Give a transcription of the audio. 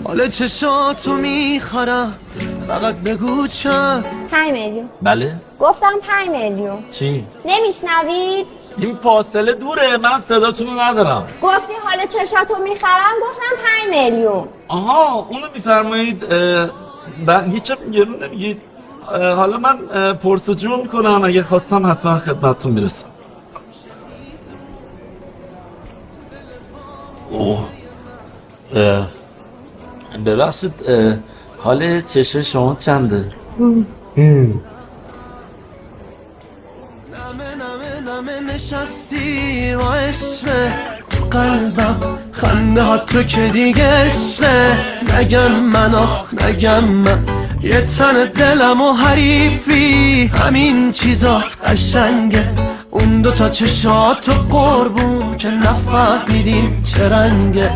حال چشاتو میخرم، فقط بگو چند. 5 میلیون. بله؟ گفتم 5 میلیون. چی؟ نمیشنوید؟ این فاصله دوره، من صداتونو ندارم. گفتی حال چشاتو میخرم، گفتم 5 میلیون. آها اونو میفرمایید. هیچ گرون نمیگید. حالا من پرسجو میکنم، اگه خواستم حتما خدمتتون میرسم. اوه ببخشید، حال چشم شما چنده؟ نمه نشستی و عشقه تو قلبم، خنده ها تو که دیگه عشقه. نگم من نگم من، یه تن دلم و حریفی، همین چیزات قشنگه. اون دوتا چشات و قربون که نفهمیدیم چه رنگه.